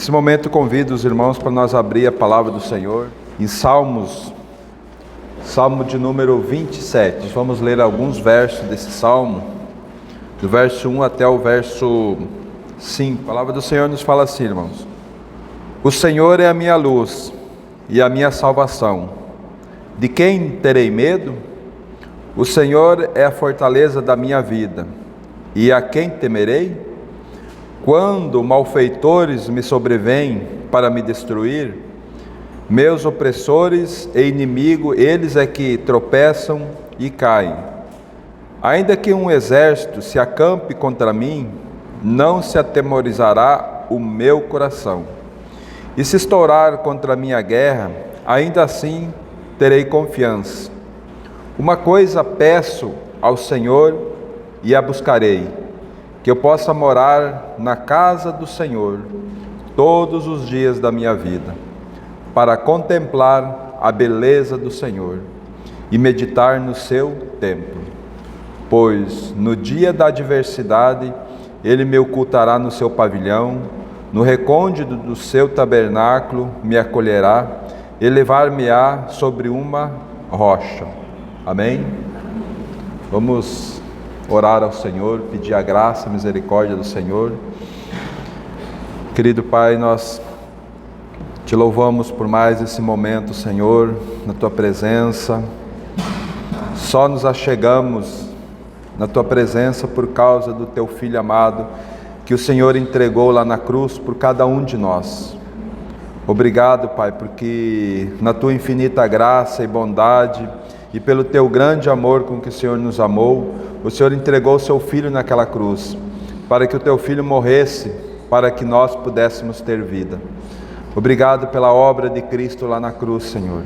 Nesse momento convido os irmãos para nós abrir a palavra do Senhor em Salmo de número 27. Vamos ler alguns versos desse Salmo, do verso 1 até o verso 5. A palavra do Senhor nos fala assim, irmãos: O Senhor é a minha luz e a minha salvação. De quem terei medo? O Senhor é a fortaleza da minha vida. E a quem temerei? Quando malfeitores me sobrevêm para me destruir, meus opressores e inimigos, eles é que tropeçam e caem. Ainda que um exército se acampe contra mim, não se atemorizará o meu coração. E se estourar contra mim a guerra, ainda assim terei confiança. Uma coisa peço ao Senhor e a buscarei, que eu possa morar na casa do Senhor todos os dias da minha vida, para contemplar a beleza do Senhor e meditar no seu templo. Pois no dia da adversidade Ele me ocultará no seu pavilhão, no recôndito do seu tabernáculo me acolherá e levar-me-á sobre uma rocha. Amém? Vamos orar ao Senhor, pedir a graça, a misericórdia do Senhor. Querido Pai, nós te louvamos por mais esse momento, Senhor, na Tua presença. Só nos achegamos na Tua presença por causa do Teu Filho amado, que o Senhor entregou lá na cruz por cada um de nós. Obrigado, Pai, porque na Tua infinita graça e bondade e pelo Teu grande amor com que o Senhor nos amou, o Senhor entregou o Seu Filho naquela cruz, para que o Teu Filho morresse, para que nós pudéssemos ter vida. Obrigado pela obra de Cristo lá na cruz, Senhor.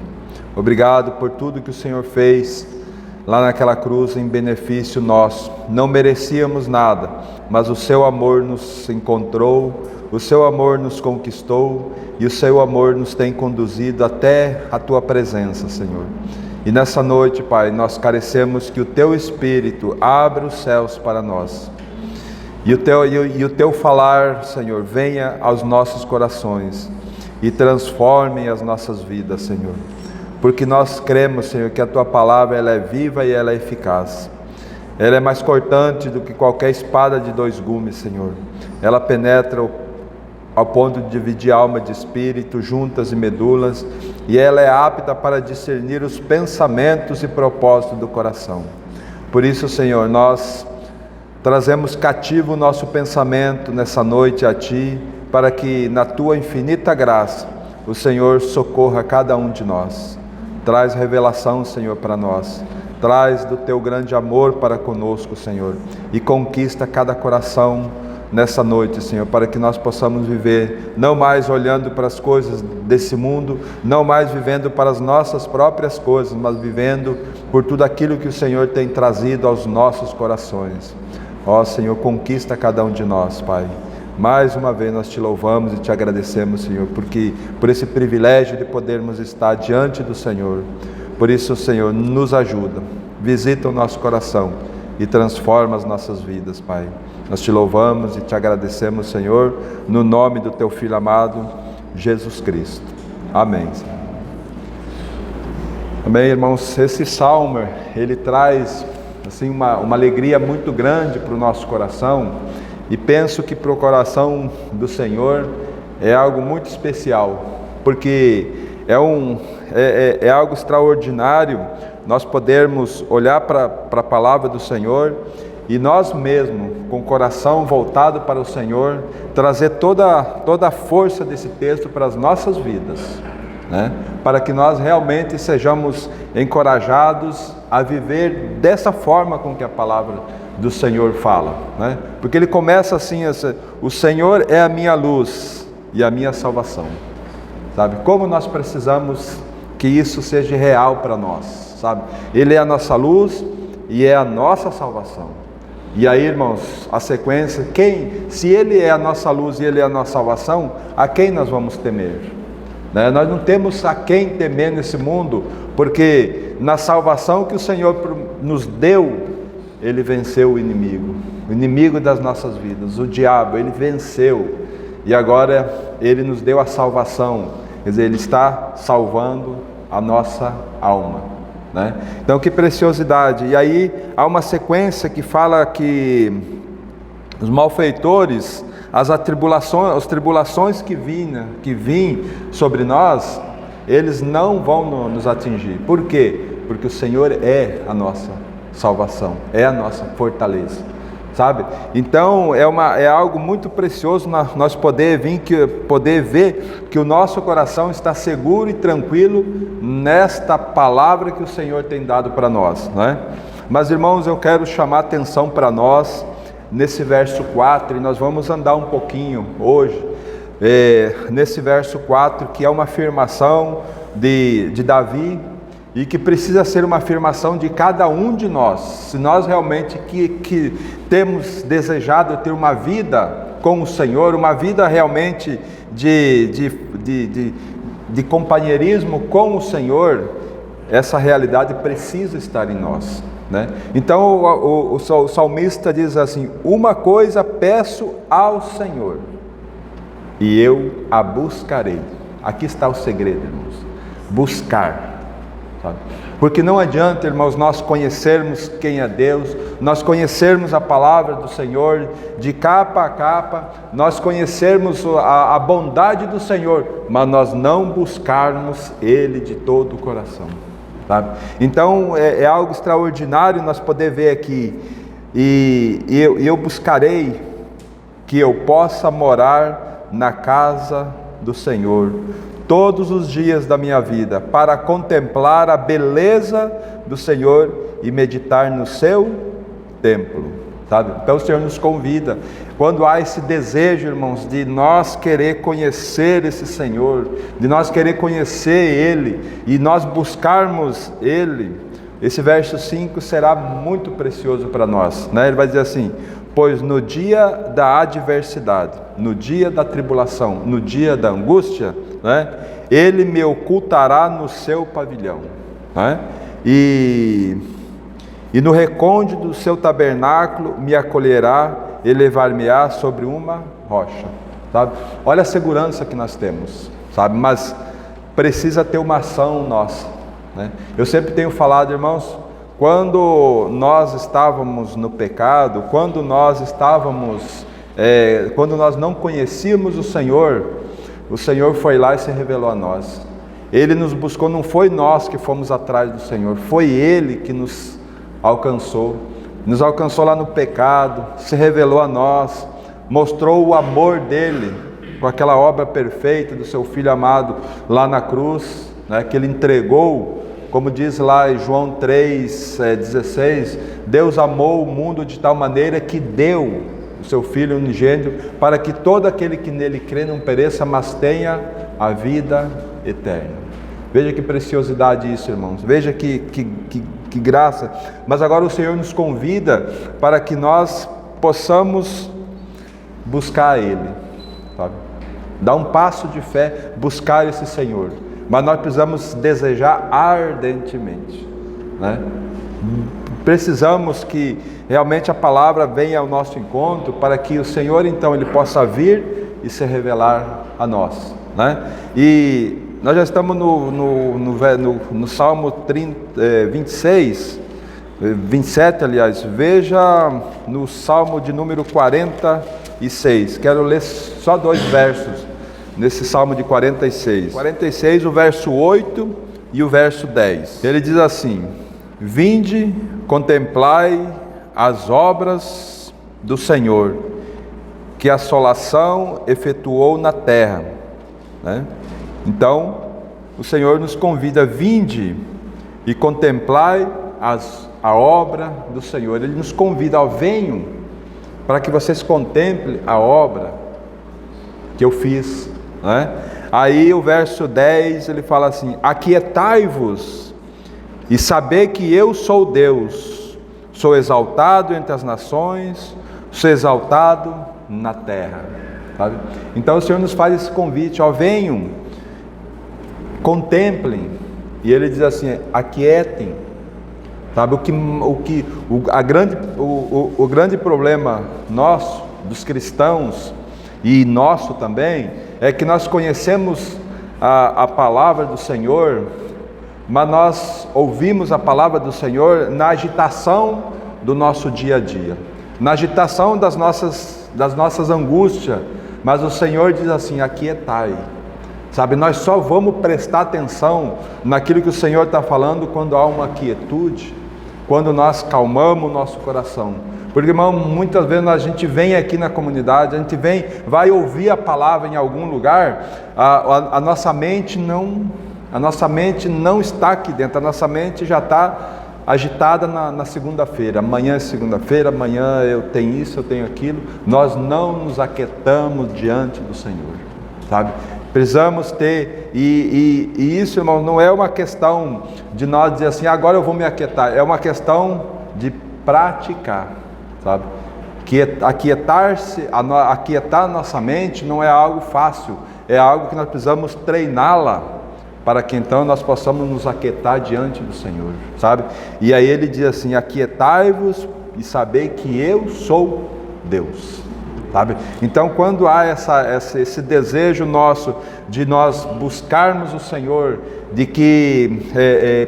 Obrigado por tudo que o Senhor fez lá naquela cruz em benefício nosso. Não merecíamos nada, mas o Seu amor nos encontrou, o Seu amor nos conquistou e o Seu amor nos tem conduzido até a Tua presença, Senhor. E nessa noite, Pai, nós carecemos que o Teu Espírito abra os céus para nós. E o Teu falar, Senhor, venha aos nossos corações e transforme as nossas vidas, Senhor. Porque nós cremos, Senhor, que a Tua palavra ela é viva e ela é eficaz. Ela é mais cortante do que qualquer espada de 2 gumes, Senhor. Ela penetra ao ponto de dividir alma de espírito, juntas e medulas, e ela é apta para discernir os pensamentos e propósitos do coração. Por isso, Senhor, nós trazemos cativo o nosso pensamento nessa noite a Ti, para que na Tua infinita graça o Senhor socorra cada um de nós. Traz revelação, Senhor, para nós. Traz do Teu grande amor para conosco, Senhor, e conquista cada coração nessa noite, Senhor, para que nós possamos viver não mais olhando para as coisas desse mundo, não mais vivendo para as nossas próprias coisas, mas vivendo por tudo aquilo que o Senhor tem trazido aos nossos corações. Ó Senhor, conquista cada um de nós, Pai. Mais uma vez nós Te louvamos e Te agradecemos, Senhor, porque por esse privilégio de podermos estar diante do Senhor. Por isso, Senhor, nos ajuda, visita o nosso coração e transforma as nossas vidas, Pai. Nós Te louvamos e Te agradecemos, Senhor, no nome do Teu Filho amado, Jesus Cristo. Amém, Senhor. Amém, irmãos. Esse salmo, ele traz assim, uma alegria muito grande para o nosso coração, e penso que para o coração do Senhor é algo muito especial, porque é algo extraordinário nós podermos olhar para a palavra do Senhor e nós mesmos, com o coração voltado para o Senhor, trazer toda a força desse texto para as nossas vidas, né? Para que nós realmente sejamos encorajados a viver dessa forma com que a palavra do Senhor fala, né? Porque ele começa assim, o Senhor é a minha luz e a minha salvação, sabe? Como nós precisamos que isso seja real para nós, sabe? Ele é a nossa luz e é a nossa salvação. E aí, irmãos, a sequência, se Ele é a nossa luz e Ele é a nossa salvação, a quem nós vamos temer? Né? Nós não temos a quem temer nesse mundo, porque na salvação que o Senhor nos deu, Ele venceu o inimigo das nossas vidas, o diabo, Ele venceu. e agora Ele nos deu a salvação, quer dizer, Ele está salvando a nossa alma, né? Então que preciosidade. E aí há uma sequência que fala que os malfeitores, as tribulações que vêm sobre nós, eles não vão nos atingir. Por quê? Porque o Senhor é a nossa salvação, é a nossa fortaleza, sabe? Então é algo muito precioso nós poder ver que o nosso coração está seguro e tranquilo nesta palavra que o Senhor tem dado para nós, né? Mas, irmãos, eu quero chamar a atenção para nós nesse verso 4, e nós vamos andar um pouquinho hoje nesse verso 4, que é uma afirmação de Davi, e que precisa ser uma afirmação de cada um de nós. Se nós realmente que temos desejado ter uma vida com o Senhor, uma vida realmente de companheirismo com o Senhor, essa realidade precisa estar em nós, né? Então o salmista diz assim: uma coisa peço ao Senhor, e eu a buscarei. Aqui está o segredo, irmãos: buscar, sabe? Porque não adianta, irmãos, nós conhecermos quem é Deus, nós conhecermos a palavra do Senhor de capa a capa, nós conhecermos a bondade do Senhor, mas nós não buscarmos Ele de todo o coração, sabe? Então é algo extraordinário nós poder ver aqui: e eu buscarei que eu possa morar na casa do Senhor todos os dias da minha vida, para contemplar a beleza do Senhor e meditar no seu templo, sabe? Então o Senhor nos convida, quando há esse desejo, irmãos, de nós querer conhecer esse Senhor, de nós querer conhecer Ele, e nós buscarmos Ele, esse verso 5 será muito precioso para nós, né? Ele vai dizer assim: pois no dia da adversidade, no dia da tribulação, no dia da angústia, né, Ele me ocultará no seu pavilhão, né? E no recôndito do seu tabernáculo me acolherá, elevar-me-á sobre uma rocha, sabe? Olha a segurança que nós temos, sabe? Mas precisa ter uma ação nossa, né? Eu sempre tenho falado, irmãos, quando nós estávamos no pecado, quando nós não conhecíamos o Senhor foi lá e se revelou a nós. Ele nos buscou, não foi nós que fomos atrás do Senhor, foi Ele que nos alcançou lá no pecado, se revelou a nós, mostrou o amor dEle, com aquela obra perfeita do seu Filho amado lá na cruz, né, que Ele entregou. Como diz lá em João 3,16, Deus amou o mundo de tal maneira que deu o seu Filho unigênito, para que todo aquele que nele crê não pereça, mas tenha a vida eterna. Veja que preciosidade isso, irmãos, veja que graça. Mas agora o Senhor nos convida para que nós possamos buscar Ele, sabe? Dar um passo de fé, buscar esse Senhor. Mas nós precisamos desejar ardentemente, né? Precisamos que realmente a palavra venha ao nosso encontro, para que o Senhor então Ele possa vir e se revelar a nós, né? E nós já estamos no Salmo 27, aliás. Veja no Salmo de número 46, quero ler só 2 versos. Nesse Salmo de 46, o verso 8 e o verso 10. Ele diz assim: vinde, contemplai as obras do Senhor, que a assolação efetuou na terra, né? Então, o Senhor nos convida: vinde e contemplai a obra do Senhor. Ele nos convida: ó, venham, para que vocês contemplem a obra que eu fiz, né? Aí o verso 10 ele fala assim: aquietai-vos e saber que eu sou Deus, sou exaltado entre as nações, sou exaltado na terra, sabe? Então o Senhor nos faz esse convite: ó, venham, contemplem. E ele diz assim: aquietem, sabe? O grande problema nosso, dos cristãos, e nosso também, é que nós conhecemos a palavra do Senhor, mas nós ouvimos a palavra do Senhor na agitação do nosso dia a dia, na agitação das nossas angústias, mas o Senhor diz assim: aquietai. Sabe, nós só vamos prestar atenção naquilo que o Senhor está falando quando há uma quietude, quando nós calmamos o nosso coração. Porque, irmão, muitas vezes a gente vem aqui na comunidade, a gente vai ouvir a palavra em algum lugar, a nossa mente não está aqui dentro, a nossa mente já está agitada na segunda-feira. Amanhã é segunda-feira, amanhã eu tenho isso, eu tenho aquilo. Nós não nos aquietamos diante do Senhor, sabe? Precisamos ter, e isso, irmão, não é uma questão de nós dizer assim, agora eu vou me aquietar. É uma questão de praticar, sabe? Aquietar nossa mente não é algo fácil, é algo que nós precisamos treiná-la, para que então nós possamos nos aquietar diante do Senhor, sabe? E aí ele diz assim: aquietai-vos e sabei que eu sou Deus, sabe? Então, quando há esse desejo nosso de nós buscarmos o Senhor, de que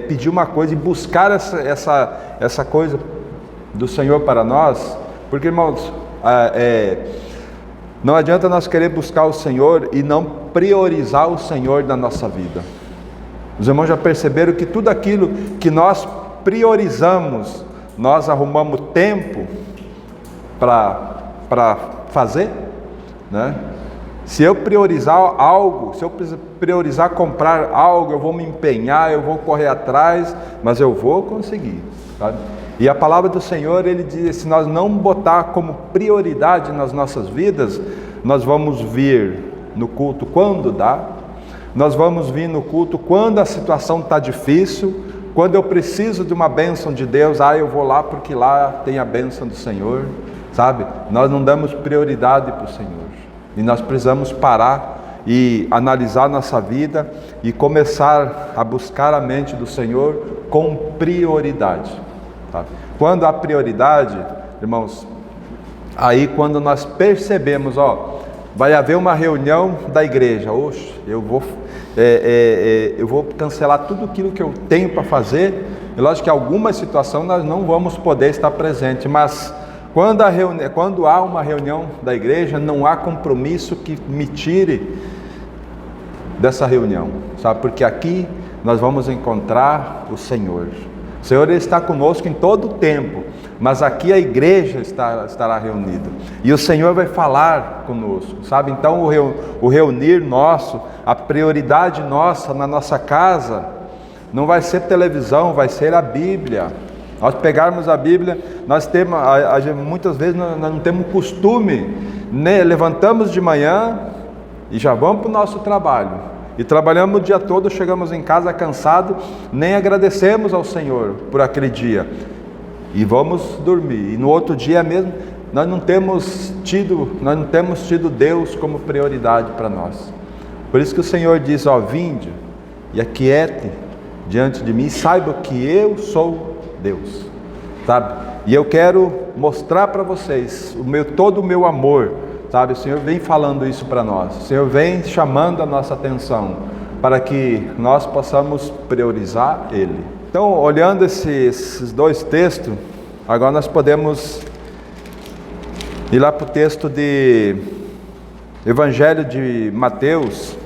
pedir uma coisa e buscar essa coisa do Senhor para nós, porque, irmãos, não adianta nós querer buscar o Senhor e não priorizar o Senhor na nossa vida. Os irmãos já perceberam que tudo aquilo que nós priorizamos, nós arrumamos tempo para fazer, né? Se eu priorizar algo, se eu priorizar comprar algo, eu vou me empenhar, eu vou correr atrás, mas eu vou conseguir, sabe? E a palavra do Senhor, ele diz, se nós não botar como prioridade nas nossas vidas, nós vamos vir no culto quando dá, nós vamos vir no culto quando a situação está difícil, quando eu preciso de uma bênção de Deus, eu vou lá porque lá tem a bênção do Senhor, sabe? Nós não damos prioridade para o Senhor, e nós precisamos parar e analisar nossa vida e começar a buscar a mente do Senhor com prioridade, sabe? Quando há prioridade, irmãos, aí quando nós percebemos, vai haver uma reunião da igreja, eu vou cancelar tudo aquilo que eu tenho para fazer. E lógico que em alguma situação nós não vamos poder estar presente, mas quando há uma reunião da igreja, não há compromisso que me tire dessa reunião, sabe? Porque aqui nós vamos encontrar o Senhor. O Senhor, ele está conosco em todo o tempo, mas aqui a igreja estará reunida, e o Senhor vai falar conosco, sabe? Então o reunir nosso, a prioridade nossa na nossa casa, não vai ser televisão, vai ser a Bíblia. Nós pegarmos a Bíblia, muitas vezes nós não temos costume, né? Levantamos de manhã e já vamos para o nosso trabalho, e trabalhamos o dia todo, chegamos em casa cansado, nem agradecemos ao Senhor por aquele dia, e vamos dormir, e no outro dia mesmo, nós não temos tido Deus como prioridade para nós. Por isso que o Senhor diz, vinde e aquiete diante de mim, saiba que eu sou Deus, sabe? E eu quero mostrar para vocês todo o meu amor, sabe? O Senhor vem falando isso para nós, o Senhor vem chamando a nossa atenção, para que nós possamos priorizar Ele. Então, olhando esses dois textos, agora nós podemos ir lá para o texto de Evangelho de Mateus,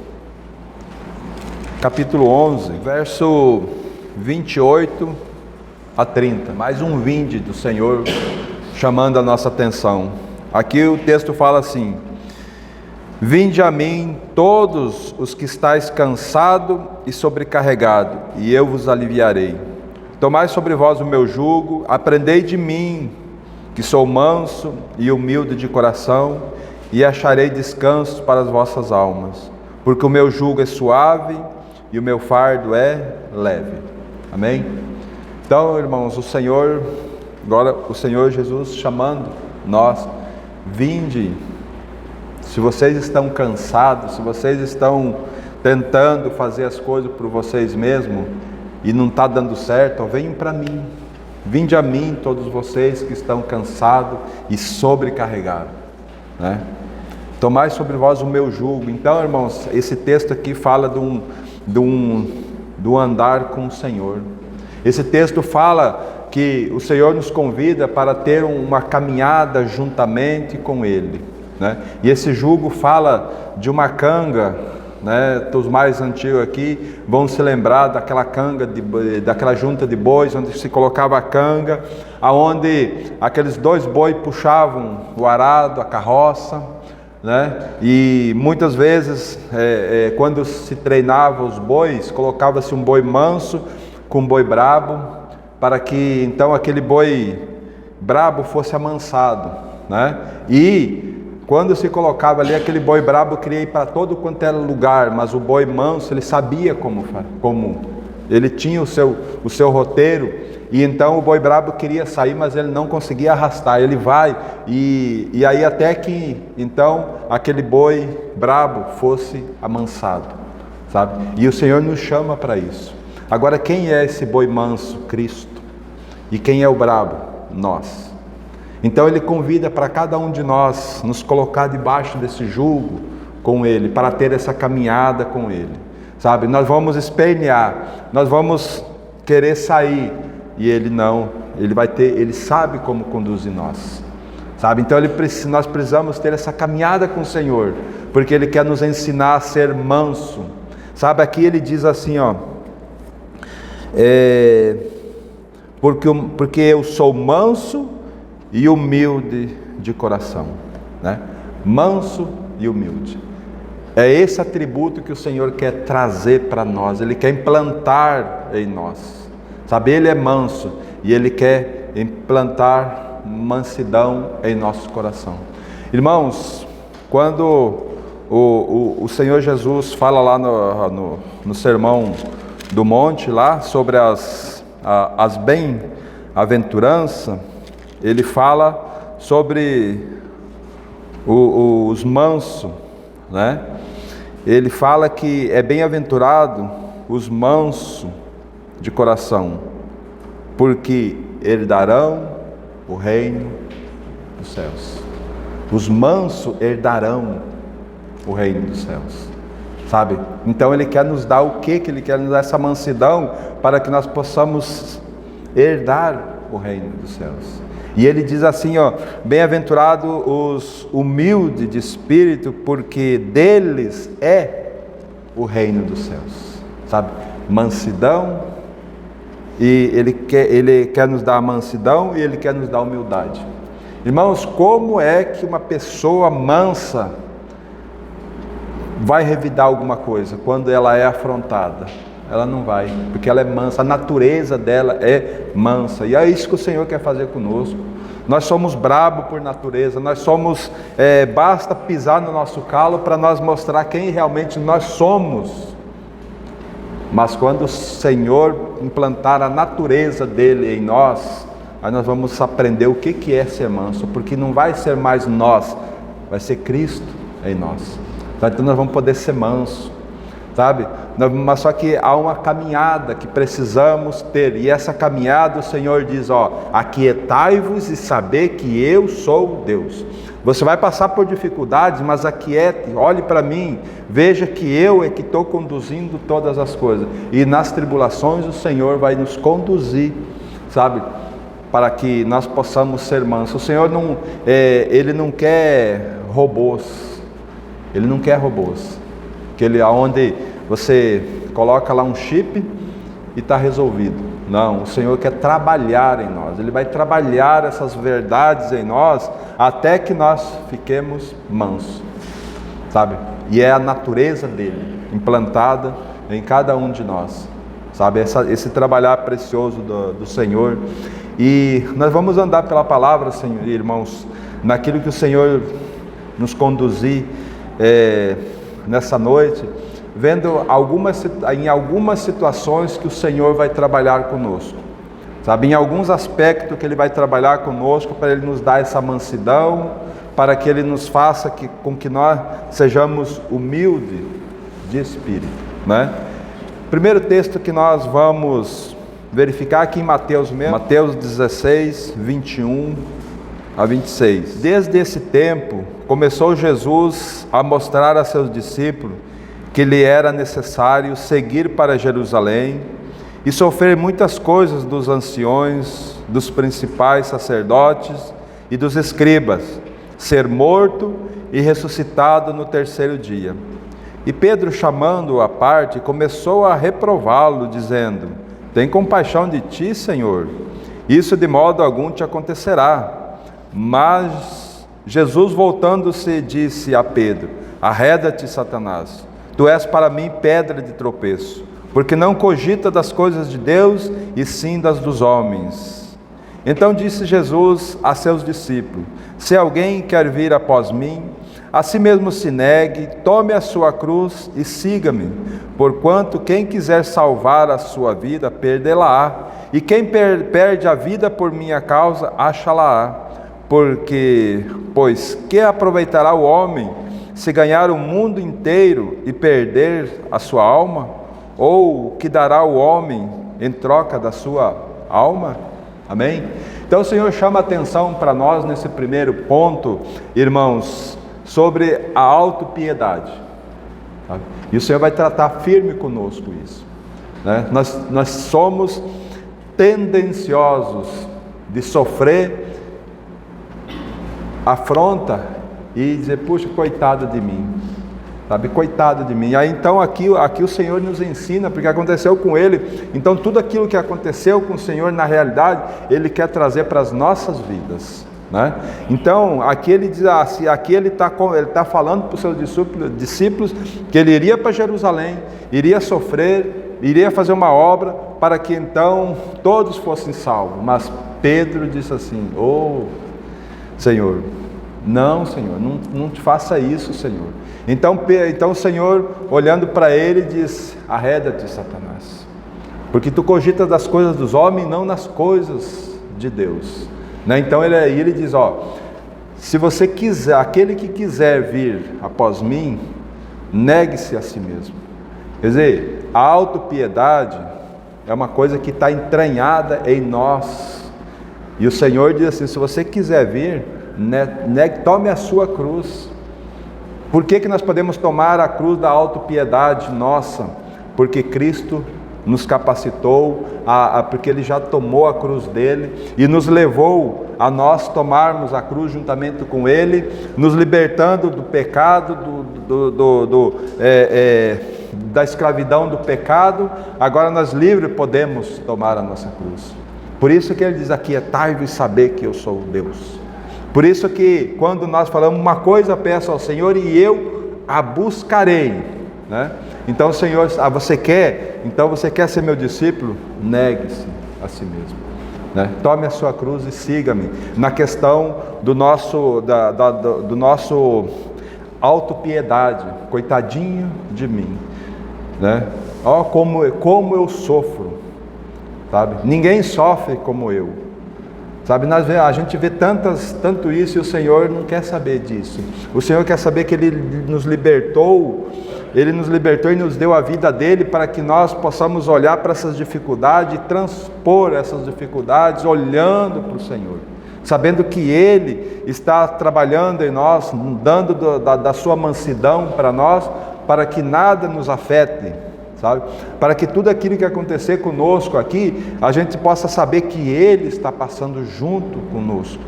capítulo 11, verso 28 a 30. Mais um vinde do Senhor chamando a nossa atenção. Aqui o texto fala assim: vinde a mim todos os que estáis cansados e sobrecarregados, e eu vos aliviarei. Tomai sobre vós o meu jugo, aprendei de mim, que sou manso e humilde de coração, e acharei descanso para as vossas almas, porque o meu jugo é suave e o meu fardo é leve. Amém? Então, irmãos, agora o Senhor Jesus chamando nós, vinde. Se vocês estão cansados, se vocês estão tentando fazer as coisas por vocês mesmos e não está dando certo, venham para mim. Vinde a mim todos vocês que estão cansados e sobrecarregados, né? Tomai sobre vós o meu jugo. Então, irmãos, esse texto aqui fala do andar com o Senhor. Esse texto fala que o Senhor nos convida para ter uma caminhada juntamente com Ele, né? E esse jugo fala de uma canga, né? Os mais antigos aqui vão se lembrar daquela canga, daquela junta de bois, onde se colocava a canga, aonde aqueles 2 bois puxavam o arado, a carroça, né? E muitas vezes, quando se treinava os bois, colocava-se um boi manso com um boi brabo, para que então aquele boi brabo fosse amansado, né? E quando se colocava ali, aquele boi brabo queria ir para todo quanto era lugar, mas o boi manso, ele sabia como ele tinha o seu roteiro, e então o boi brabo queria sair, mas ele não conseguia arrastar, ele vai, e aí até que então aquele boi brabo fosse amansado, sabe? E o Senhor nos chama para isso. Agora, quem é esse boi manso? Cristo. E quem é o brabo? Nós. Então ele convida para cada um de nós nos colocar debaixo desse jugo com Ele, para ter essa caminhada com Ele, sabe? Nós vamos espernear, nós vamos querer sair, e Ele não, Ele sabe como conduzir nós, sabe? Então nós precisamos ter essa caminhada com o Senhor, porque Ele quer nos ensinar a ser manso, sabe? Aqui Ele diz assim, ó, porque eu sou manso e humilde de coração, né? Manso e humilde. É esse atributo que o Senhor quer trazer para nós. Ele quer implantar em nós, sabe? Ele é manso e Ele quer implantar mansidão em nosso coração. Irmãos, quando o Senhor Jesus fala lá no Sermão do Monte, lá sobre as bem-aventuranças, Ele fala sobre os mansos, né? Ele fala que é bem-aventurado os mansos de coração, porque herdarão o reino dos céus. Os mansos herdarão o reino dos céus, sabe? Então Ele quer nos dar o que Ele quer nos dar? Essa mansidão, para que nós possamos herdar o reino dos céus. E Ele diz assim, ó, bem-aventurado os humildes de espírito, porque deles é o reino dos céus, sabe? Mansidão, e Ele quer nos dar a mansidão, e Ele quer nos dar a humildade. Irmãos, como é que uma pessoa mansa vai revidar alguma coisa quando ela é afrontada? Ela não vai, porque ela é mansa, a natureza dela é mansa, e é isso que o Senhor quer fazer conosco. Nós somos brabos por natureza, nós somos, basta pisar no nosso calo para nós mostrar quem realmente nós somos. Mas quando o Senhor implantar a natureza dele em nós, aí nós vamos aprender o que é ser manso, porque não vai ser mais nós, vai ser Cristo em nós. Então nós vamos poder ser manso, sabe? Mas só que há uma caminhada que precisamos ter, e essa caminhada o Senhor diz, ó, aquietai-vos e saber que eu sou Deus. Você vai passar por dificuldades, mas aquiete, olhe para mim, veja que eu é que estou conduzindo todas as coisas, e nas tribulações o Senhor vai nos conduzir, sabe? Para que nós possamos ser mansos. O Senhor não, Ele não quer robôs, Ele não quer robôs, aonde você coloca lá um chip e está resolvido. Não, o Senhor quer trabalhar em nós, Ele vai trabalhar essas verdades em nós, até que nós fiquemos mansos, sabe? E é a natureza dEle, implantada em cada um de nós, sabe? Esse trabalhar precioso do Senhor. E nós vamos andar pela palavra, Senhor, irmãos, naquilo que o Senhor nos conduzir nessa noite, vendo em algumas situações que o Senhor vai trabalhar conosco, sabe? Em alguns aspectos que Ele vai trabalhar conosco, para Ele nos dar essa mansidão, para que Ele nos faça com que nós sejamos humildes de espírito, né? Primeiro texto que nós vamos verificar aqui em Mateus mesmo, Mateus 16, 21 a 26. Desde esse tempo, começou Jesus a mostrar a seus discípulos que lhe era necessário seguir para Jerusalém e sofrer muitas coisas dos anciões, dos principais sacerdotes e dos escribas, ser morto e ressuscitado no terceiro dia. E Pedro, chamando-o à parte, começou a reprová-lo, dizendo: tem compaixão de ti, Senhor, isso de modo algum te acontecerá. Mas Jesus, voltando-se, disse a Pedro: arreda-te, Satanás, tu és para mim pedra de tropeço, porque não cogita das coisas de Deus, e sim das dos homens. Então disse Jesus a seus discípulos: se alguém quer vir após mim, a si mesmo se negue, tome a sua cruz e siga-me. Porquanto quem quiser salvar a sua vida, perdê-la-á, e quem perde a vida por minha causa, acha-la-á. Pois que aproveitará o homem se ganhar o mundo inteiro e perder a sua alma? Ou que dará o homem em troca da sua alma? Amém? Então o Senhor chama a atenção para nós nesse primeiro ponto, irmãos, sobre a autopiedade. Sabe? E o Senhor vai tratar firme conosco isso. Né? Nós somos tendenciosos de sofrer afronta e dizer: puxa, coitado de mim. Sabe, coitado de mim. Aí então aqui o Senhor nos ensina, porque aconteceu com ele. Então tudo aquilo que aconteceu com o Senhor, na realidade, Ele quer trazer para as nossas vidas, né? Então aqui ele diz assim, aqui ele está falando para os seus discípulos que ele iria para Jerusalém, iria sofrer, iria fazer uma obra para que então todos fossem salvos. Mas Pedro disse assim: oh Senhor, não, Senhor, não te faça isso, Senhor. Então o Senhor, olhando para ele, diz: arreda-te, Satanás, porque tu cogitas das coisas dos homens, não nas coisas de Deus. Né? Então ele diz: se você quiser, aquele que quiser vir após mim, negue-se a si mesmo. Quer dizer, a autopiedade é uma coisa que está entranhada em nós. E o Senhor diz assim: se você quiser vir, tome a sua cruz. Por que nós podemos tomar a cruz da autopiedade nossa? Porque Cristo nos capacitou, porque Ele já tomou a cruz dele e nos levou a nós tomarmos a cruz juntamente com Ele, nos libertando do pecado, da escravidão do pecado. Agora nós livres podemos tomar a nossa cruz. Por isso que Ele diz: aquietai-vos e saber que eu sou Deus. Por isso que quando nós falamos uma coisa, peço ao Senhor e eu a buscarei, né? Então, Senhor, você quer? Então você quer ser meu discípulo? Negue-se a si mesmo, né? Tome a sua cruz e siga-me. Na questão do nosso autopiedade, coitadinho de mim, né? Como eu sofro, sabe? Ninguém sofre como eu. Sabe, a gente vê tanto isso e o Senhor não quer saber disso. O Senhor quer saber que Ele nos libertou e nos deu a vida dEle para que nós possamos olhar para essas dificuldades e transpor essas dificuldades olhando para o Senhor, sabendo que Ele está trabalhando em nós, dando da sua mansidão para nós, para que nada nos afete, sabe? Para que tudo aquilo que acontecer conosco aqui, a gente possa saber que Ele está passando junto conosco.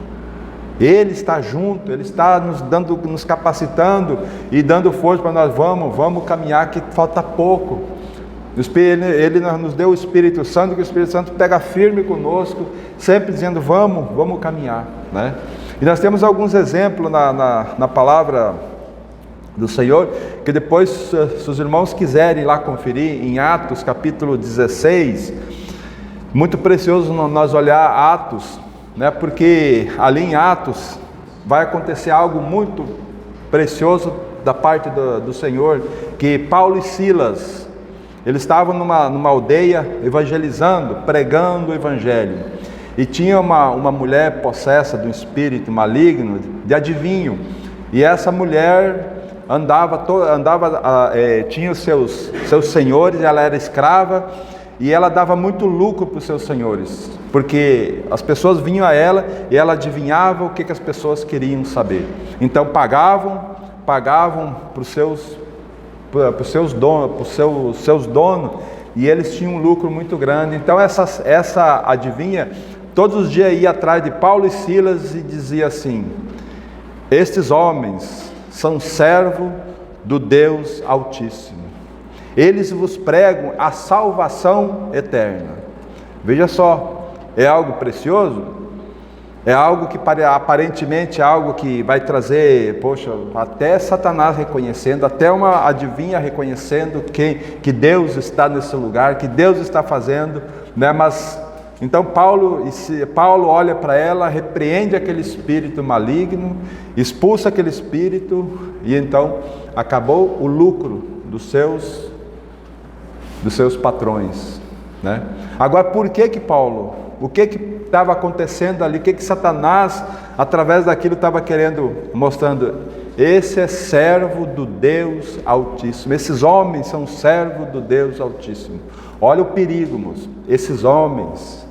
Ele está junto, Ele está nos capacitando e dando força para nós. Vamos caminhar, que falta pouco. Ele nos deu o Espírito Santo, que o Espírito Santo pega firme conosco, sempre dizendo: vamos caminhar, né? E nós temos alguns exemplos na palavra do Senhor, que depois, se os irmãos quiserem lá conferir, em Atos capítulo 16, muito precioso nós olhar Atos, né? Porque ali em Atos vai acontecer algo muito precioso da parte do Senhor, que Paulo e Silas, eles estavam numa aldeia evangelizando, pregando o evangelho, e tinha uma mulher possessa de um espírito maligno, de adivinho, e essa mulher tinha os seus senhores, ela era escrava, e ela dava muito lucro para os seus senhores, porque as pessoas vinham a ela e ela adivinhava o que as pessoas queriam saber. Então pagavam para os seus donos, e eles tinham um lucro muito grande. Então essa adivinha todos os dias ia atrás de Paulo e Silas e dizia assim: estes homens são servos do Deus Altíssimo, eles vos pregam a salvação eterna. Veja só, é algo precioso, é algo que aparentemente é algo que vai trazer, poxa, até Satanás reconhecendo, até uma adivinha reconhecendo que Deus está nesse lugar, que Deus está fazendo, né? Mas então Paulo olha para ela, repreende aquele espírito maligno, expulsa aquele espírito, e então acabou o lucro dos seus patrões, né? Agora, por que Paulo, o que estava acontecendo ali, o que Satanás, através daquilo, estava querendo, mostrando? Esse é servo do Deus Altíssimo, esses homens são servos do Deus Altíssimo. Olha o perigo, moço. Esses homens,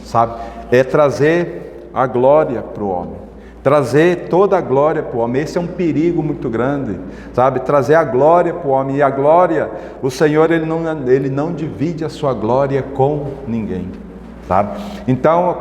sabe, é trazer a glória para o homem, trazer toda a glória para o homem. Esse é um perigo muito grande, sabe, trazer a glória para o homem. E a glória, o Senhor, ele não divide a sua glória com ninguém, sabe? Então,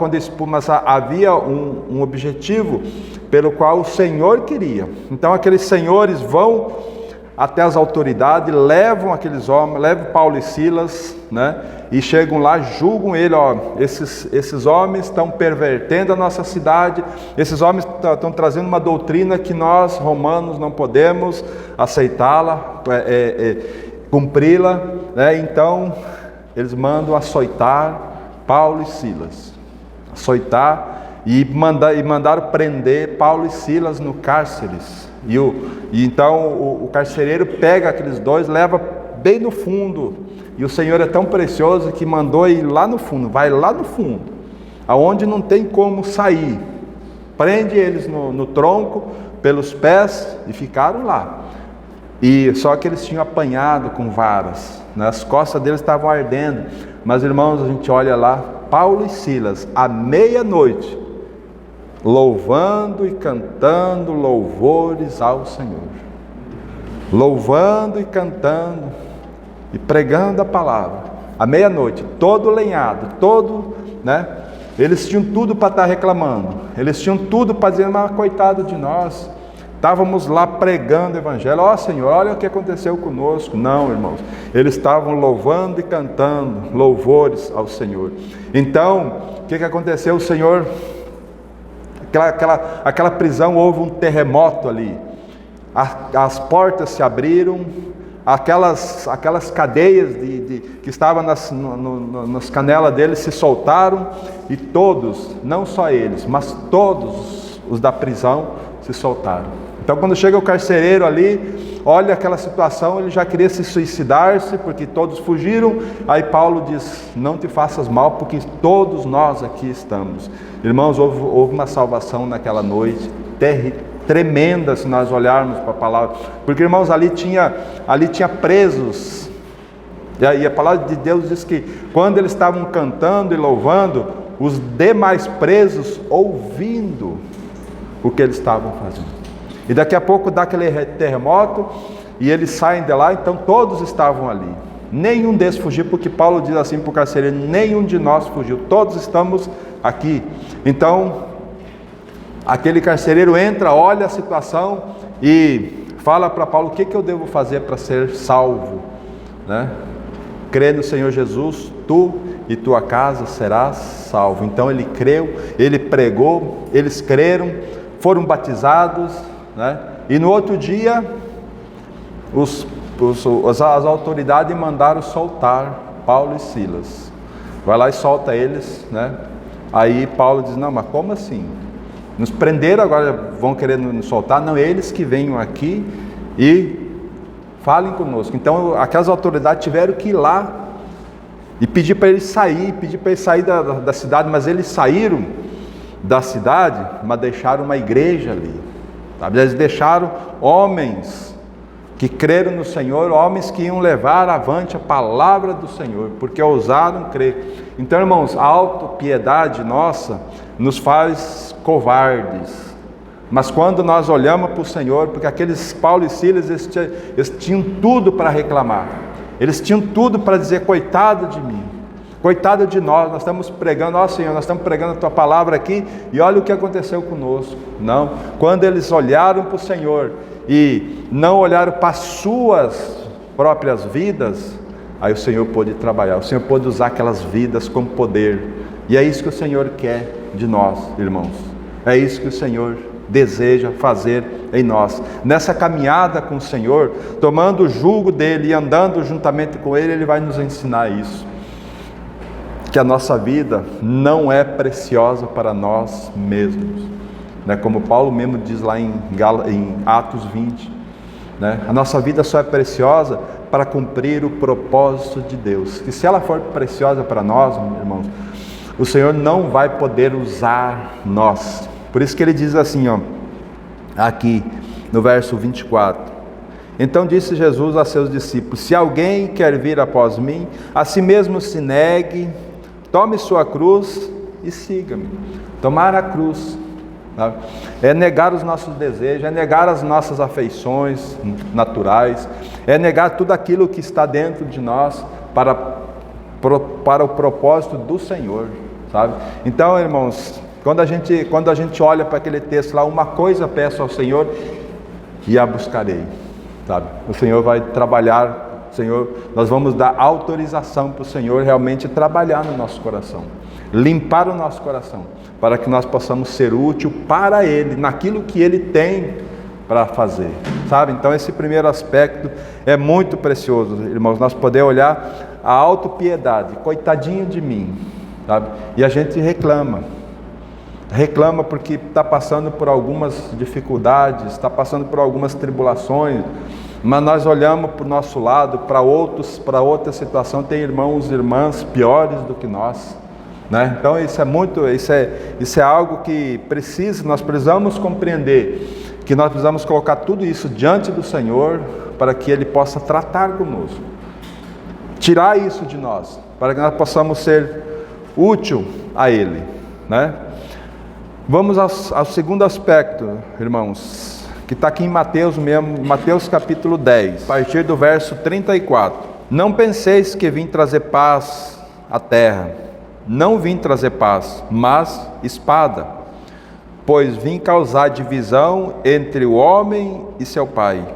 mas havia um objetivo pelo qual o Senhor queria. Então aqueles senhores vão até as autoridades, levam aqueles homens, levam Paulo e Silas, né? E chegam lá, julgam ele, ó, esses homens estão pervertendo a nossa cidade, esses homens estão trazendo uma doutrina que nós, romanos, não podemos aceitá-la, cumpri-la, né? Então eles mandam açoitar Paulo e Silas, açoitar, e mandaram prender Paulo e Silas no cárceres. E então o carcereiro pega aqueles dois, leva bem no fundo, e o Senhor é tão precioso que mandou ir lá no fundo, vai lá no fundo, aonde não tem como sair, prende eles no tronco, pelos pés, e ficaram lá. E só que eles tinham apanhado com varas, né? As costas deles estavam ardendo. Mas, irmãos, a gente olha lá, Paulo e Silas, à meia-noite, louvando e cantando louvores ao Senhor, louvando e cantando e pregando a palavra, à meia-noite, todo lenhado, né? Eles tinham tudo para estar reclamando, eles tinham tudo para dizer: mas coitado de nós, estávamos lá pregando o evangelho, ó Senhor, olha o que aconteceu conosco. Não, irmãos, eles estavam louvando e cantando louvores ao Senhor. Então, o que aconteceu? O Senhor, aquela prisão, houve um terremoto ali, as portas se abriram, aquelas cadeias que estavam nas canelas deles se soltaram, e todos, não só eles, mas todos os da prisão se soltaram. Então, quando chega o carcereiro ali, olha aquela situação, ele já queria se suicidar-se, porque todos fugiram. Aí Paulo diz: não te faças mal, porque todos nós aqui estamos. Irmãos, houve uma salvação naquela noite, tremenda, se nós olharmos para a palavra. Porque, irmãos, ali tinha presos, e a palavra de Deus diz que quando eles estavam cantando e louvando, os demais presos ouvindo o que eles estavam fazendo. E daqui a pouco dá aquele terremoto, e eles saem de lá. Então todos estavam ali, nenhum deles fugiu, porque Paulo diz assim para o carcereiro: nenhum de nós fugiu, todos estamos aqui. Então aquele carcereiro entra, olha a situação e fala para Paulo: o que eu devo fazer para ser salvo, né? Crê no Senhor Jesus, tu e tua casa serás salvo. Então ele creu, ele pregou, eles creram, foram batizados, né? E no outro dia as autoridades mandaram soltar Paulo e Silas. Vai lá e solta eles, né? Aí Paulo diz: não, mas como assim? Nos prenderam, agora vão querer nos soltar? Não, eles que venham aqui e falem conosco. Então aquelas autoridades tiveram que ir lá e pedir para eles sair, da cidade. Mas eles saíram da cidade, mas deixaram uma igreja ali, sabe? Eles deixaram homens que creram no Senhor, homens que iam levar avante a palavra do Senhor, porque ousaram crer. Então, irmãos, a autopiedade nossa nos faz covardes. Mas quando nós olhamos para o Senhor, porque aqueles Paulo e Silas, eles tinham tudo para reclamar, eles tinham tudo para dizer: coitado de mim, coitado de nós estamos pregando, ó Senhor, nós estamos pregando a Tua palavra aqui, e olha o que aconteceu conosco. Não, quando eles olharam para o Senhor, e não olharam para as suas próprias vidas, aí o Senhor pôde trabalhar, o Senhor pôde usar aquelas vidas com poder, e é isso que o Senhor quer de nós, irmãos, é isso que o Senhor deseja fazer em nós, nessa caminhada com o Senhor, tomando o jugo dele e andando juntamente com ele, ele vai nos ensinar isso, que a nossa vida não é preciosa para nós mesmos, né? Como Paulo mesmo diz lá em Atos 20, né? A nossa vida só é preciosa para cumprir o propósito de Deus, que se ela for preciosa para nós, irmãos, o Senhor não vai poder usar nós. Por isso que ele diz assim, ó, aqui no verso 24: então disse Jesus a seus discípulos: se alguém quer vir após mim, a si mesmo se negue, tome sua cruz e siga-me. Tomar a cruz, sabe? É negar os nossos desejos, é negar as nossas afeições naturais, é negar tudo aquilo que está dentro de nós para o propósito do Senhor, sabe? Então, irmãos, quando a gente olha para aquele texto lá, uma coisa peço ao Senhor e a buscarei, sabe? O Senhor vai trabalhar, Senhor, nós vamos dar autorização para o Senhor realmente trabalhar no nosso coração, limpar o nosso coração, para que nós possamos ser útil para Ele, naquilo que Ele tem para fazer, sabe? Então esse primeiro aspecto é muito precioso, irmãos, nós podemos olhar a autopiedade, coitadinho de mim, sabe? E a gente reclama porque está passando por algumas dificuldades, está passando por algumas tribulações, mas nós olhamos para o nosso lado, para outra situação, tem irmãos e irmãs piores do que nós, né? Então isso é algo que nós precisamos compreender, que nós precisamos colocar tudo isso diante do Senhor, para que Ele possa tratar conosco, tirar isso de nós, para que nós possamos ser útil a Ele, né? Vamos ao segundo aspecto, irmãos, que está aqui em Mateus mesmo, Mateus capítulo 10, a partir do verso 34. Não penseis que vim trazer paz à terra, não vim trazer paz, mas espada, pois vim causar divisão entre o homem e seu pai,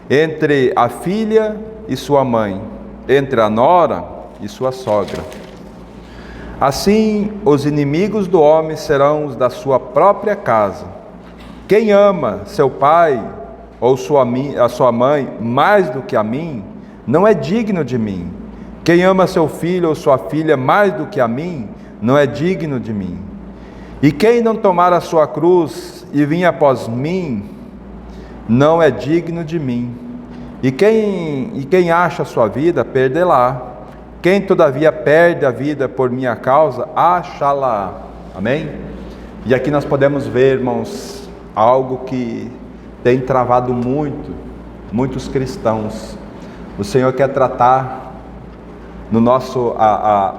entre a filha e sua mãe, entre a nora e sua sogra. Assim, os inimigos do homem serão os da sua própria casa. Quem ama seu pai ou a sua mãe mais do que a mim, não é digno de mim. Quem ama seu filho ou sua filha mais do que a mim, não é digno de mim. E quem não tomar a sua cruz e vir após mim, não é digno de mim. E quem acha a sua vida, perdê-la. Quem todavia perde a vida por minha causa, achá-la. Amém? E aqui nós podemos ver, irmãos, algo que tem travado muitos cristãos. O Senhor quer tratar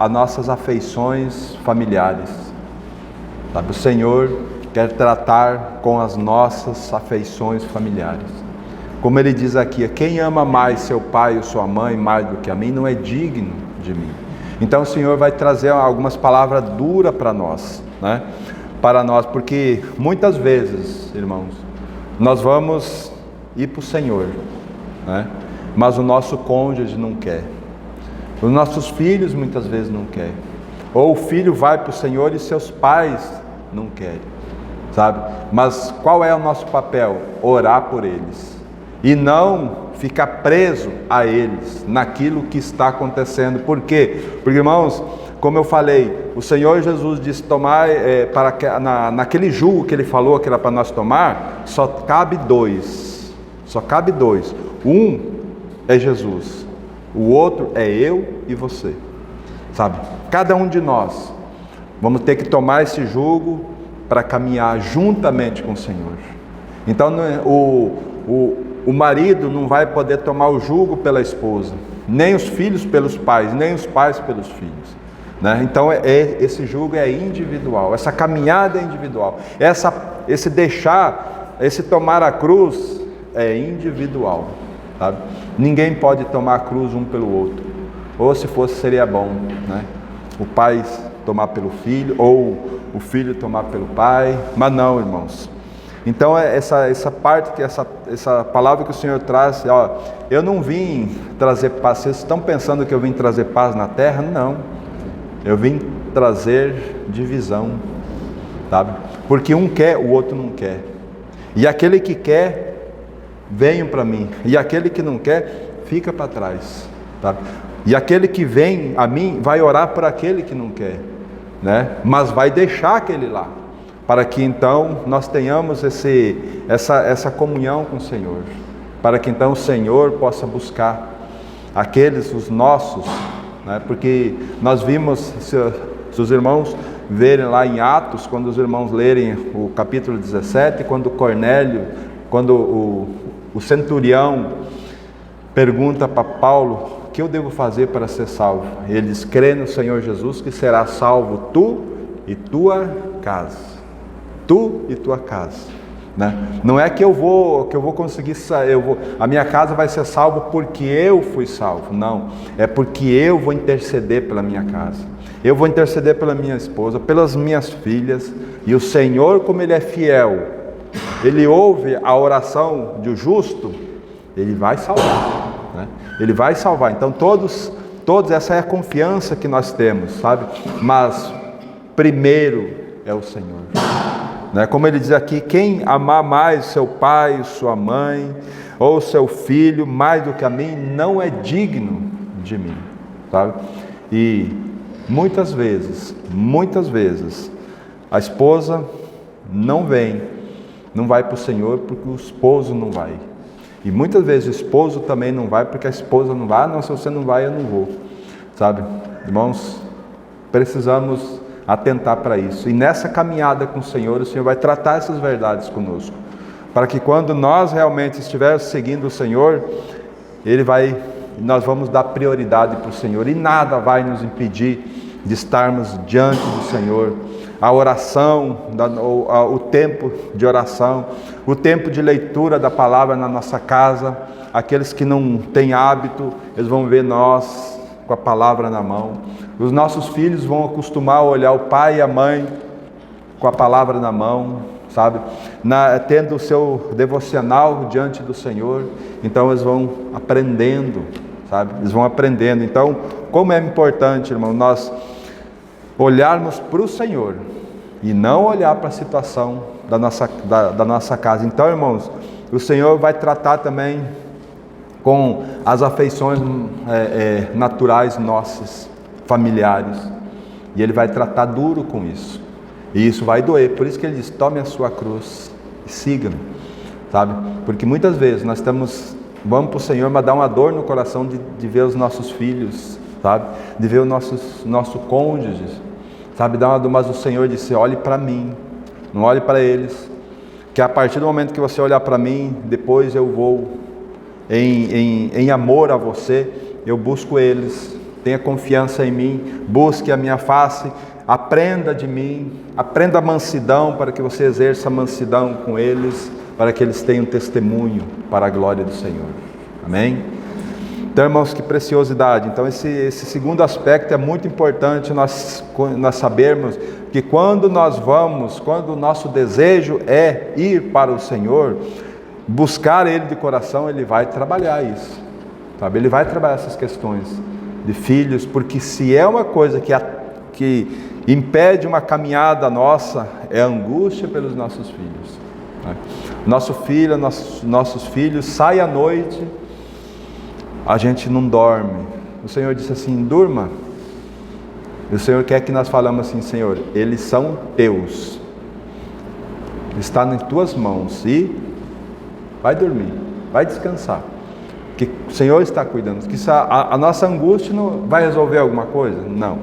as nossas afeições familiares, sabe? O Senhor quer tratar com as nossas afeições familiares. Como Ele diz aqui: quem ama mais seu pai ou sua mãe mais do que a mim, não é digno de mim. Então o Senhor vai trazer algumas palavras duras para nós, né? Para nós, porque muitas vezes, irmãos, nós vamos ir para o Senhor, né? Mas o nosso cônjuge não quer, os nossos filhos muitas vezes não querem, ou o filho vai para o Senhor e seus pais não querem, sabe? Mas qual é o nosso papel? Orar por eles, e não ficar preso a eles, naquilo que está acontecendo. Por quê? Porque, irmãos, como eu falei, o Senhor Jesus disse tomar, naquele jugo que Ele falou que era para nós tomar, só cabe dois, um é Jesus, o outro é eu e você, sabe? Cada um de nós vamos ter que tomar esse jugo para caminhar juntamente com o Senhor. Então o marido não vai poder tomar o jugo pela esposa, nem os filhos pelos pais, nem os pais pelos filhos, né? Então esse jugo é individual, essa caminhada é individual, esse tomar a cruz é individual, sabe? Ninguém pode tomar a cruz um pelo outro, ou se fosse seria bom, né? O pai tomar pelo filho, ou o filho tomar pelo pai, mas não, irmãos. Então essa parte, essa palavra que o Senhor traz, ó, eu não vim trazer paz. Vocês estão pensando que eu vim trazer paz na terra? Não, eu vim trazer divisão, sabe? Porque um quer, o outro não quer, e aquele que quer, venham para mim, e aquele que não quer, fica para trás, sabe? E aquele que vem a mim, vai orar por aquele que não quer, né? Mas vai deixar aquele lá, para que então nós tenhamos essa comunhão com o Senhor, para que então o Senhor possa buscar aqueles, os nossos, né? Porque nós vimos, se os irmãos verem lá em Atos, quando os irmãos lerem o capítulo 17, quando Cornélio, quando o centurião pergunta para Paulo: o que eu devo fazer para ser salvo? Ele diz: crê no Senhor Jesus que será salvo tu e tua casa. Tu e tua casa, né? Não é que eu vou conseguir, a minha casa vai ser salva porque eu fui salvo, não, é porque eu vou interceder pela minha casa, eu vou interceder pela minha esposa, pelas minhas filhas, e o Senhor, como Ele é fiel, Ele ouve a oração do justo, Ele vai salvar, né? Ele vai salvar. Então todos, essa é a confiança que nós temos, sabe? Mas primeiro é o Senhor, né? Como ele diz aqui: quem amar mais seu pai, sua mãe, ou seu filho, mais do que a mim, não é digno de mim, sabe? E muitas vezes, a esposa não vai para o Senhor porque o esposo não vai. E muitas vezes o esposo também não vai porque a esposa não vai. Não, se você não vai, eu não vou, sabe? Irmãos, precisamos atentar para isso. E nessa caminhada com o Senhor vai tratar essas verdades conosco, para que quando nós realmente estivermos seguindo o Senhor, nós vamos dar prioridade para o Senhor, e nada vai nos impedir de estarmos diante do Senhor. A oração, o tempo de oração, o tempo de leitura da palavra na nossa casa. Aqueles que não têm hábito, eles vão ver nós com a palavra na mão. Os nossos filhos vão acostumar a olhar o pai e a mãe com a palavra na mão, sabe? Tendo o seu devocional diante do Senhor. Então eles vão aprendendo, sabe? Eles vão aprendendo. Então, como é importante, irmão, nós olharmos para o Senhor e não olhar para a situação da nossa casa. Então, irmãos, o Senhor vai tratar também com as afeições naturais nossas, familiares, e Ele vai tratar duro com isso, e isso vai doer. Por isso que Ele diz: tome a sua cruz e siga-me, sabe? Porque muitas vezes nós vamos para o Senhor, mas dá uma dor no coração de ver os nossos filhos, sabe? De ver o nosso cônjuge, sabe? Mas o Senhor disse: olhe para mim, não olhe para eles, que a partir do momento que você olhar para mim, depois eu vou, em amor a você, eu busco eles. Tenha confiança em mim, busque a minha face, aprenda de mim, aprenda a mansidão, para que você exerça a mansidão com eles, para que eles tenham testemunho para a glória do Senhor. Amém? Então, irmãos, que preciosidade. Então esse segundo aspecto é muito importante nós sabermos que quando o nosso desejo é ir para o Senhor, buscar Ele de coração, Ele vai trabalhar isso, sabe? Ele vai trabalhar essas questões de filhos, porque se é uma coisa que impede uma caminhada nossa, é a angústia pelos nossos filhos, né? Nossos filhos saem à noite, a gente não dorme. O Senhor disse assim: durma. E o Senhor quer que nós falamos assim: Senhor, eles são teus, está nas tuas mãos, e vai dormir, vai descansar, que o Senhor está cuidando. Que a nossa angústia não vai resolver alguma coisa? Não.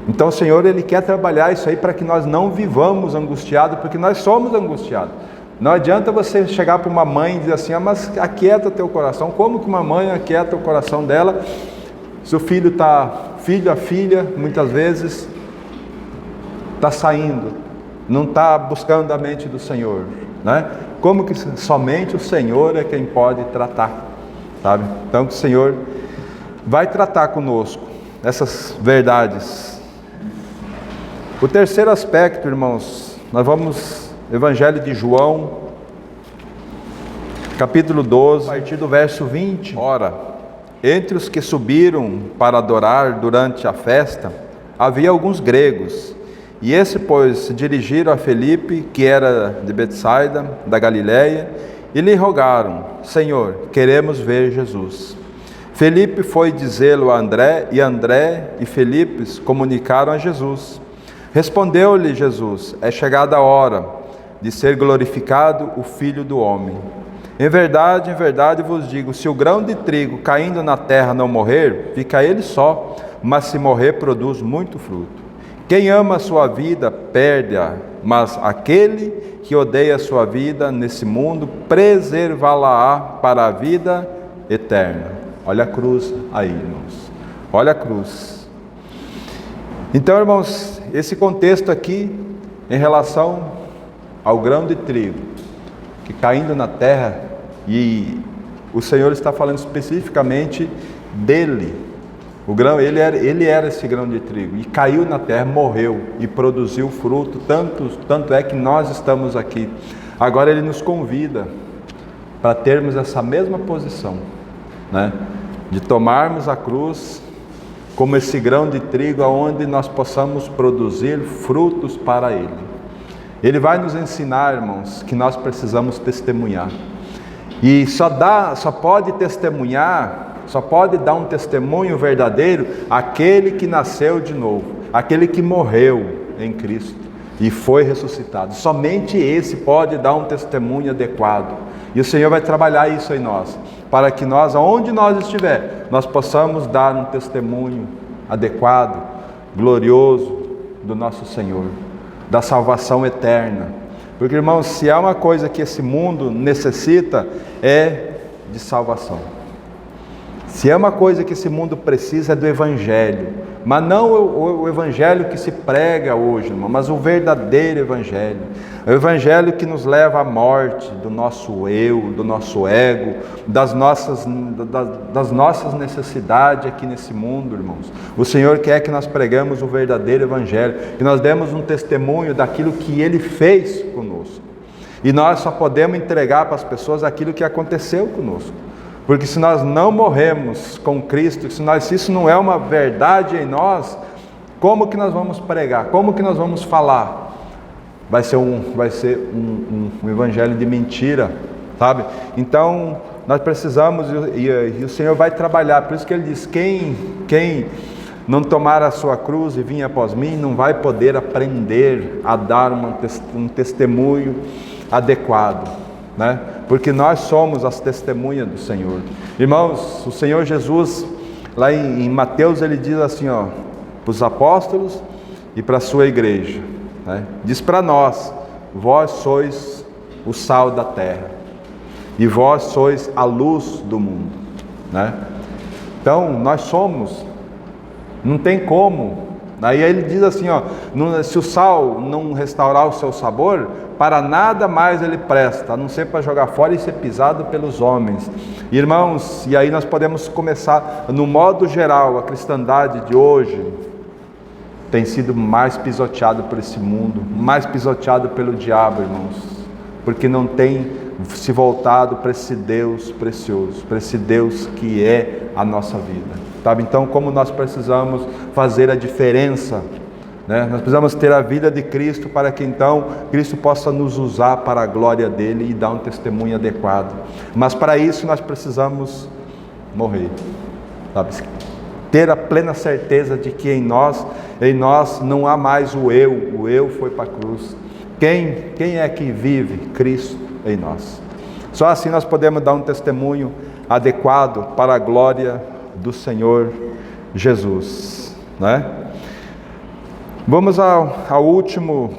Então o Senhor, Ele quer trabalhar isso aí para que nós não vivamos angustiados, porque nós somos angustiados. Não adianta você chegar para uma mãe e dizer assim, mas aquieta teu coração. Como que uma mãe aquieta o coração dela? Se o filho a filha, muitas vezes, está saindo, não está buscando a mente do Senhor, né? Como que somente o Senhor é quem pode tratar, sabe? Então que o Senhor vai tratar conosco essas verdades. O terceiro aspecto, irmãos, nós vamos, Evangelho de João, capítulo 12, a partir do verso 20. Ora, entre os que subiram para adorar durante a festa, havia alguns gregos. E esse, pois, se dirigiram a Felipe, que era de Betsaida, da Galiléia, e lhe rogaram: Senhor, queremos ver Jesus. Felipe foi dizê-lo a André, e Felipe comunicaram a Jesus. Respondeu-lhe Jesus: é chegada a hora de ser glorificado o Filho do Homem. Em verdade vos digo, se o grão de trigo caindo na terra não morrer, fica ele só, mas se morrer, produz muito fruto. Quem ama a sua vida, perde-a, mas aquele que odeia a sua vida nesse mundo, preservá-la-á para a vida eterna. Olha a cruz aí, irmãos. Olha a cruz. Então, irmãos, esse contexto aqui, em relação ao grão de trigo, que caindo na terra, e o Senhor está falando especificamente dele. O grão, ele era esse grão de trigo, e caiu na terra, morreu, e produziu fruto, tanto é que nós estamos aqui. Agora ele nos convida para termos essa mesma posição, né? De tomarmos a cruz como esse grão de trigo, onde nós possamos produzir frutos para ele. Ele vai nos ensinar, irmãos, que nós precisamos testemunhar, e só pode testemunhar, só pode dar um testemunho verdadeiro aquele que nasceu de novo, aquele que morreu em Cristo e foi ressuscitado. Somente esse pode dar um testemunho adequado. E o Senhor vai trabalhar isso em nós, para que nós, aonde nós estiver, nós possamos dar um testemunho adequado, glorioso do nosso Senhor, da salvação eterna. Porque, irmãos, se há uma coisa que esse mundo necessita, é de salvação. Se é uma coisa que esse mundo precisa, é do Evangelho, mas não o Evangelho que se prega hoje, irmão, mas o verdadeiro Evangelho, o Evangelho que nos leva à morte do nosso eu, do nosso ego, das nossas necessidades aqui nesse mundo, irmãos. O Senhor quer que nós pregamos o verdadeiro Evangelho, que nós demos um testemunho daquilo que Ele fez conosco, e nós só podemos entregar para as pessoas aquilo que aconteceu conosco. Porque se nós não morremos com Cristo, se isso não é uma verdade em nós, como que nós vamos pregar? Como que nós vamos falar? Vai ser um evangelho de mentira, sabe? Então, nós precisamos, e o Senhor vai trabalhar. Por isso que Ele diz, quem não tomar a sua cruz e vir após mim, não vai poder aprender a dar um testemunho adequado, né? Porque nós somos as testemunhas do Senhor. Irmãos, o Senhor Jesus, lá em Mateus, Ele diz assim, para os apóstolos e para a sua igreja, né? Diz para nós: vós sois o sal da terra, e vós sois a luz do mundo, né? Então, nós somos, não tem como. Aí Ele diz assim, se o sal não restaurar o seu sabor, para nada mais ele presta, a não ser para jogar fora e ser pisado pelos homens. Irmãos, e aí nós podemos começar, no modo geral, a cristandade de hoje tem sido mais pisoteado por esse mundo, mais pisoteado pelo diabo, irmãos, porque não tem se voltado para esse Deus precioso, para esse Deus que é a nossa vida, sabe? Então, como nós precisamos fazer a diferença, né? Nós precisamos ter a vida de Cristo, para que então Cristo possa nos usar para a glória dele e dar um testemunho adequado. Mas para isso nós precisamos morrer, sabe? Ter a plena certeza de que em nós não há mais o eu foi para a cruz. Quem é que vive? Cristo em nós. Só assim nós podemos dar um testemunho adequado para a glória do Senhor Jesus, né? Vamos ao último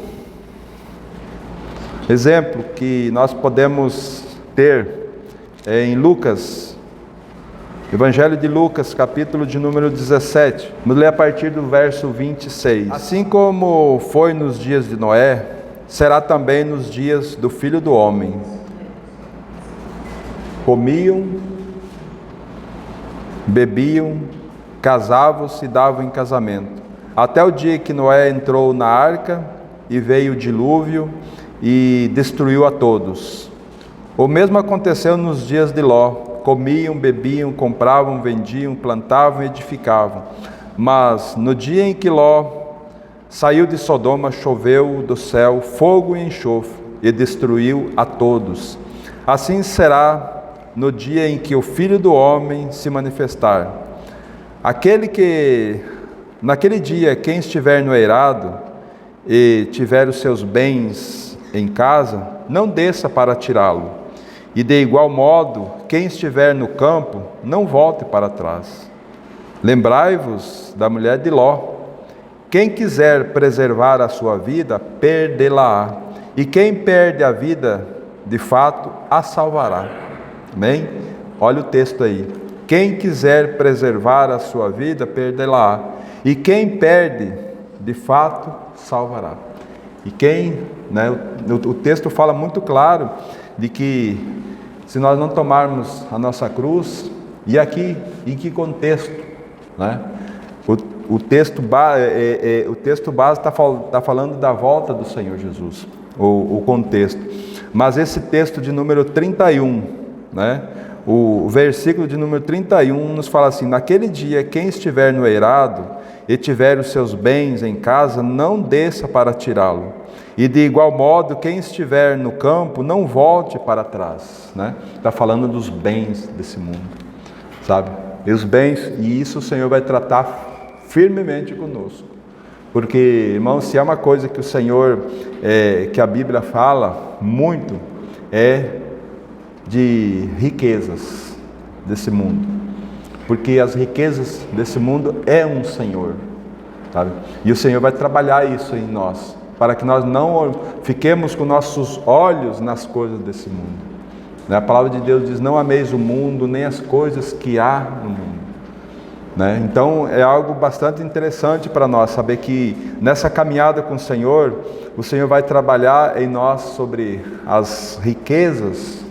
Exemplo que nós podemos ter em Lucas, Evangelho de Lucas, capítulo de número 17. Vamos ler a partir do verso 26. Assim como foi nos dias de Noé, será também nos dias do Filho do Homem. Comiam, bebiam, casavam-se e davam em casamento, até o dia que Noé entrou na arca e veio o dilúvio e destruiu a todos. O mesmo aconteceu nos dias de Ló. Comiam, bebiam, compravam, vendiam, plantavam e edificavam. Mas no dia em que Ló saiu de Sodoma, choveu do céu fogo e enxofre e destruiu a todos. Assim será no dia em que o Filho do Homem se manifestar. Naquele dia, quem estiver no eirado e tiver os seus bens em casa, não desça para tirá-lo. E de igual modo, quem estiver no campo, não volte para trás. Lembrai-vos da mulher de Ló. Quem quiser preservar a sua vida, perdê-la-á. E quem perde a vida, de fato, a salvará. Amém? Olha o texto aí. Quem quiser preservar a sua vida, perdê-la-á. E quem perde, de fato, salvará. E o texto fala muito claro de que se nós não tomarmos a nossa cruz, e aqui, em que contexto? Né? O texto base está falando da volta do Senhor Jesus, o contexto. Mas esse texto de número 31, né? O versículo de número 31 nos fala assim: naquele dia, quem estiver no eirado e tiver os seus bens em casa, não desça para tirá-lo. E de igual modo, quem estiver no campo, não volte para trás. Né? Está falando dos bens desse mundo, sabe? E os bens, e isso o Senhor vai tratar firmemente conosco. Porque, irmãos, se é uma coisa que o Senhor, que a Bíblia fala muito, é de riquezas desse mundo. Porque as riquezas desse mundo é um Senhor, sabe? E o Senhor vai trabalhar isso em nós, para que nós não fiquemos com nossos olhos nas coisas desse mundo. A palavra de Deus diz: não ameis o mundo, nem as coisas que há no mundo. Né? Então é algo bastante interessante para nós saber que nessa caminhada com o Senhor vai trabalhar em nós sobre as riquezas.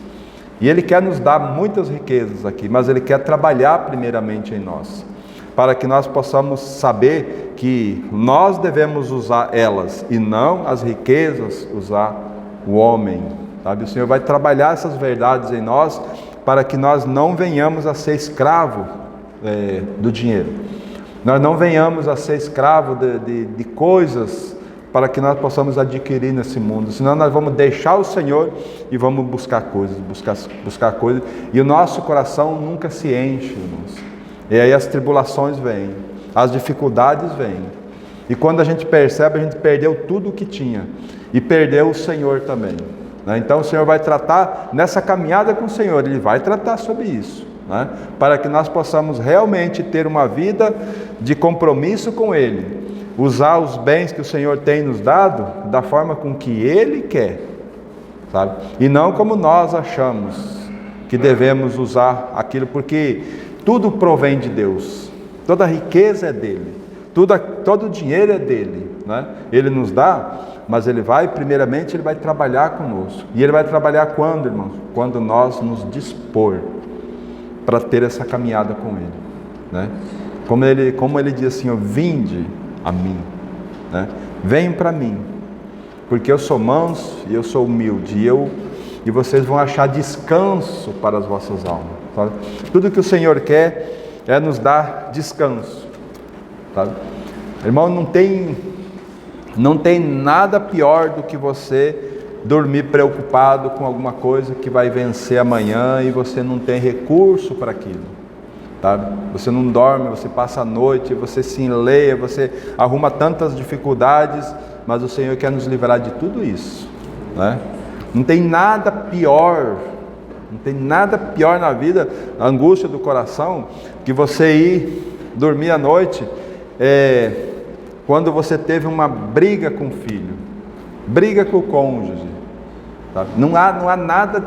E Ele quer nos dar muitas riquezas aqui, mas Ele quer trabalhar primeiramente em nós, para que nós possamos saber que nós devemos usar elas, e não as riquezas usar o homem. Sabe? O Senhor vai trabalhar essas verdades em nós, para que nós não venhamos a ser escravo do dinheiro. Nós não venhamos a ser escravo de coisas para que nós possamos adquirir nesse mundo. Senão nós vamos deixar o Senhor e vamos buscar coisas, buscar coisas, e o nosso coração nunca se enche, irmãos. E aí as tribulações vêm, as dificuldades vêm. E quando a gente percebe, a gente perdeu tudo o que tinha, e perdeu o Senhor também. Né? Então o Senhor vai tratar, nessa caminhada com o Senhor, Ele vai tratar sobre isso. Né? Para que nós possamos realmente ter uma vida de compromisso com Ele, usar os bens que o Senhor tem nos dado da forma com que Ele quer, sabe? E não como nós achamos que devemos usar aquilo, porque tudo provém de Deus, toda a riqueza é dele, todo o dinheiro é dele, né? Ele nos dá, mas primeiramente Ele vai trabalhar conosco. E Ele vai trabalhar quando, irmãos? Quando nós nos dispor para ter essa caminhada com Ele, né? Como ele diz assim: vinde a mim, né? Venham para mim, porque eu sou manso e eu sou humilde, e vocês vão achar descanso para as vossas almas, sabe? Tudo que o Senhor quer é nos dar descanso, sabe? Irmão, não tem nada pior do que você dormir preocupado com alguma coisa que vai vencer amanhã e você não tem recurso para aquilo, sabe? Você não dorme, você passa a noite, você se enleia, você arruma tantas dificuldades, mas o Senhor quer nos livrar de tudo isso, né? Não tem nada pior na vida, a angústia do coração, que você ir dormir à noite quando você teve uma briga com o filho, briga com o cônjuge, Sabe? Não há nada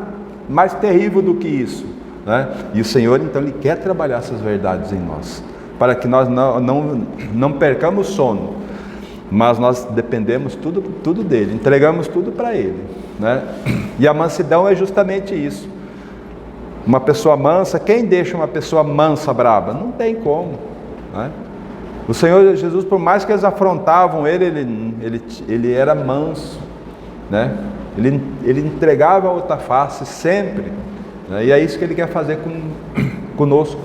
mais terrível do que isso, né? E o Senhor, então, Ele quer trabalhar essas verdades em nós, para que nós não percamos sono, mas nós dependemos tudo dEle, entregamos tudo para Ele, né? E a mansidão é justamente isso. Uma pessoa mansa, quem deixa uma pessoa mansa braba? Não tem como, né? O Senhor Jesus, por mais que eles afrontavam ele era manso, né? Ele entregava a outra face sempre, né? E é isso que Ele quer fazer conosco,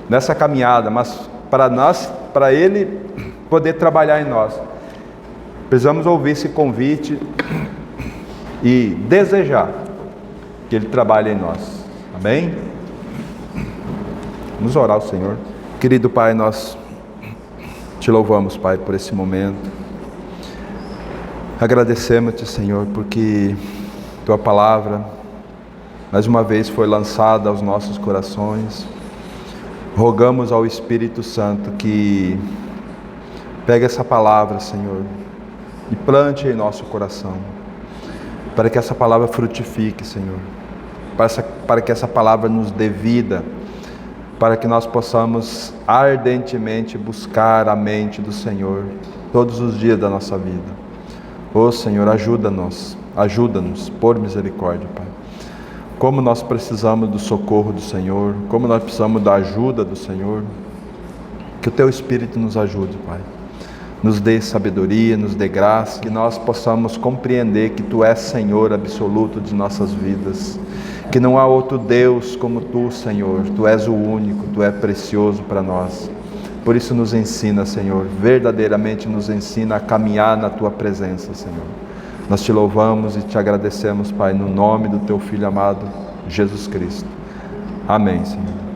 nessa caminhada. Mas para Ele poder trabalhar em nós, precisamos ouvir esse convite e desejar que Ele trabalhe em nós. Amém? Vamos orar ao Senhor. Querido Pai, nós Te louvamos, Pai, por esse momento. Agradecemos-Te, Senhor, porque Tua palavra mais uma vez foi lançada aos nossos corações. Rogamos ao Espírito Santo que pegue essa palavra, Senhor, e plante em nosso coração, para que essa palavra frutifique, Senhor, para que essa palavra nos dê vida, para que nós possamos ardentemente buscar a mente do Senhor todos os dias da nossa vida. Ó Senhor, ajuda-nos, por misericórdia, Pai. Como nós precisamos do socorro do Senhor, como nós precisamos da ajuda do Senhor. Que o Teu Espírito nos ajude, Pai. Nos dê sabedoria, nos dê graça, que nós possamos compreender que Tu és Senhor absoluto de nossas vidas, que não há outro Deus como Tu, Senhor. Tu és o único, Tu és precioso para nós. Por isso nos ensina, Senhor, verdadeiramente nos ensina a caminhar na Tua presença, Senhor. Nós Te louvamos e Te agradecemos, Pai, no nome do Teu Filho amado, Jesus Cristo. Amém, Senhor.